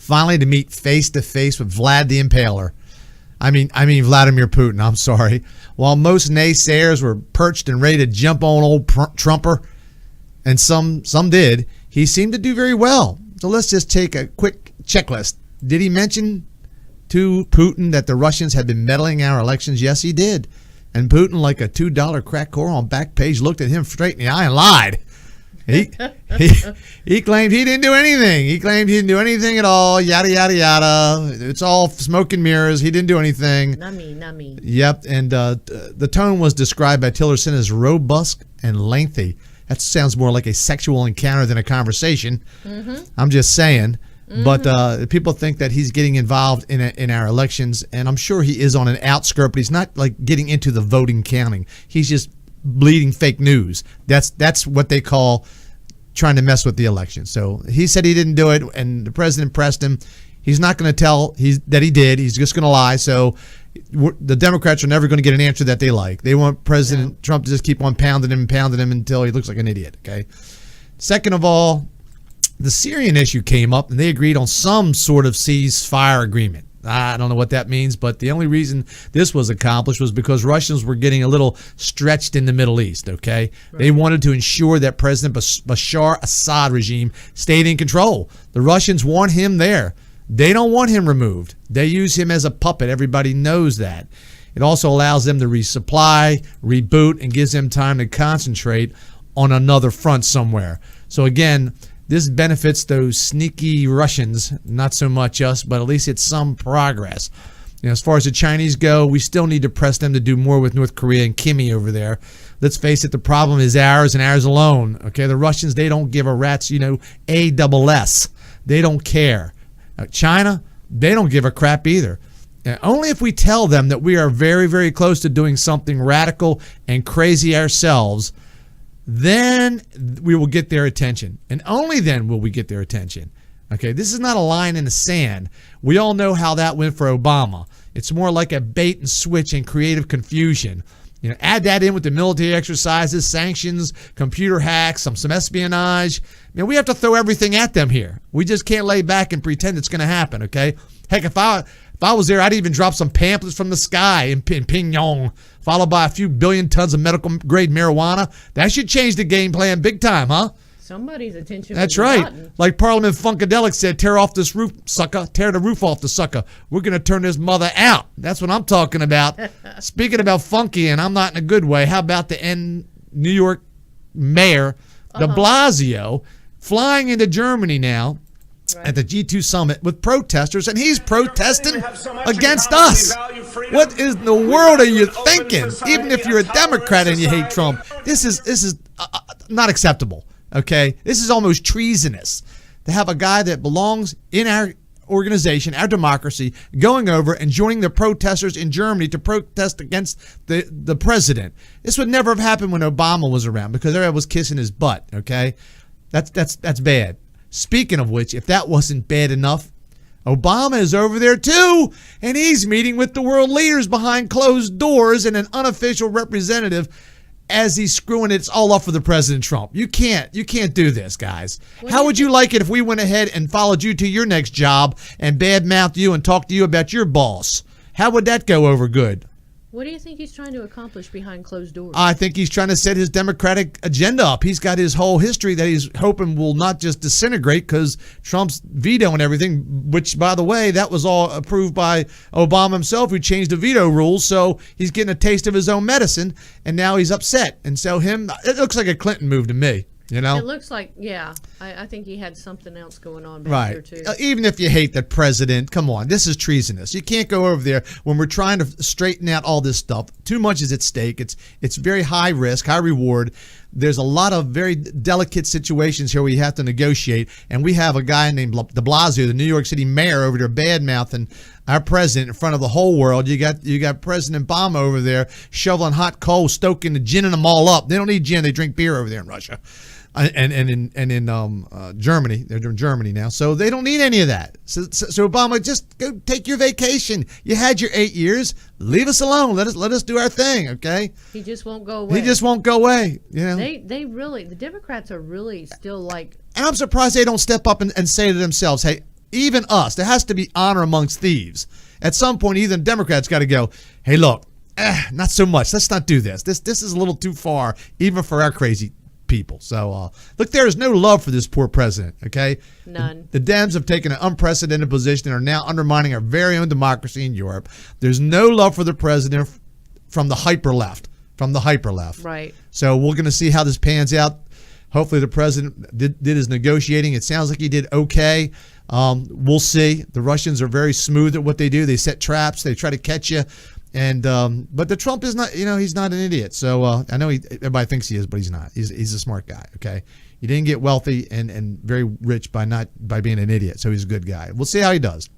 finally to meet face-to-face with Vlad the Impaler. I mean Vladimir Putin, I'm sorry. While most naysayers were perched and ready to jump on old Trumper, and some did, he seemed to do very well. So let's just take a quick checklist. Did he mention to Putin that the Russians had been meddling in our elections? Yes, he did. And Putin, like a $2 crack whore on Backpage, looked at him straight in the eye and lied. He claimed he didn't do anything. He claimed he didn't do anything at all. Yada, yada, yada. It's all smoke and mirrors. He didn't do anything. Nummy. Yep. And the tone was described by Tillerson as robust and lengthy. That sounds more like a sexual encounter than a conversation. Mm-hmm. I'm just saying. Mm-hmm. But people think that he's getting involved in our elections, and I'm sure he is on an outskirt, but he's not like getting into the voting counting. He's just bleeding fake news. That's what they call trying to mess with the election. So he said he didn't do it, and the president pressed him. He's not going to tell that he did. He's just going to lie. So the Democrats are never going to get an answer that they like. They want President Trump to just keep on pounding him until he looks like an idiot. Okay. Second of all, the Syrian issue came up, and they agreed on some sort of ceasefire agreement. I don't know what that means, but the only reason this was accomplished was because Russians were getting a little stretched in the Middle East, okay? Right. They wanted to ensure that President Bashar Assad regime stayed in control. The Russians want him there. They don't want him removed. They use him as a puppet. Everybody knows that. It also allows them to resupply, reboot, and gives them time to concentrate on another front somewhere. So again, this benefits those sneaky Russians, not so much us, but at least it's some progress. As far as the Chinese go, we still need to press them to do more with North Korea and Kimmy over there. Let's face it, the problem is ours and ours alone. Okay, the Russians, they don't give a rat's, ASS. They don't care. China, they don't give a crap either. Only if we tell them that we are very, very close to doing something radical and crazy ourselves, then we will get their attention. And only then will we get their attention. Okay, this is not a line in the sand. We all know how that went for Obama. It's more like a bait and switch and creative confusion. Add that in with the military exercises, sanctions, computer hacks, some espionage. We have to throw everything at them here. We just can't lay back and pretend it's going to happen, okay? Heck, if I was there, I'd even drop some pamphlets from the sky in Pyongyang, followed by a few billion tons of medical-grade marijuana. That should change the game plan big time, huh? Somebody's attention. That's right. Gotten. Like Parliament Funkadelic said, tear off this roof, sucker. Tear the roof off the sucker. We're going to turn this mother out. That's what I'm talking about. Speaking about funky, and I'm not in a good way, how about the New York mayor, de Blasio, flying into Germany now at the G20 Summit with protesters, and he's protesting against us. What in the world are you thinking? Even if you're a Democrat and you hate Trump, this is not acceptable. Okay, this is almost treasonous to have a guy that belongs in our organization, our democracy, going over and joining the protesters in Germany to protest against the president. This would never have happened when Obama was around because everybody was kissing his butt. Okay, that's bad. Speaking of which, if that wasn't bad enough, Obama is over there too, and he's meeting with the world leaders behind closed doors and an unofficial representative as he's screwing it all up for the President Trump. You can't do this, guys. How would you like it if we went ahead and followed you to your next job and badmouthed you and talked to you about your boss? How would that go over good? What do you think he's trying to accomplish behind closed doors? I think he's trying to set his Democratic agenda up. He's got his whole history that he's hoping will not just disintegrate because Trump's veto and everything, which, by the way, that was all approved by Obama himself, who changed the veto rules. So he's getting a taste of his own medicine, and now he's upset. And so it looks like a Clinton move to me. It looks like, I think he had something else going on back there, too. Even if you hate the president, come on, this is treasonous. You can't go over there when we're trying to straighten out all this stuff. Too much is at stake. It's very high risk, high reward. There's a lot of very delicate situations here where you have to negotiate, and we have a guy named de Blasio, the New York City mayor, over there bad-mouthing our president in front of the whole world. You got President Obama over there shoveling hot coal, stoking the ginning them all up. They don't need gin. They drink beer over there in Russia. And in Germany, they're in Germany now, so they don't need any of that. So Obama, just go take your vacation. You had your 8 years. Leave us alone. Let us do our thing, okay? He just won't go away. They really, the Democrats are really still like. And I'm surprised they don't step up and say to themselves, hey, even us. There has to be honor amongst thieves. At some point, even Democrats got to go, hey, look, not so much. Let's not do this. This is a little too far, even for our crazy people. So, look, there is no love for this poor president, okay? None. The Dems have taken an unprecedented position and are now undermining our very own democracy in Europe. There's no love for the president from the hyper left. Right. So we're going to see how this pans out. Hopefully the president did his negotiating. It sounds like he did okay. We'll see. The Russians are very smooth at what they do. They set traps. They try to catch you. And but the Trump is not, he's not an idiot. So I know everybody thinks he is, but he's not. He's a smart guy. Okay, he didn't get wealthy and very rich by being an idiot. So he's a good guy. We'll see how he does.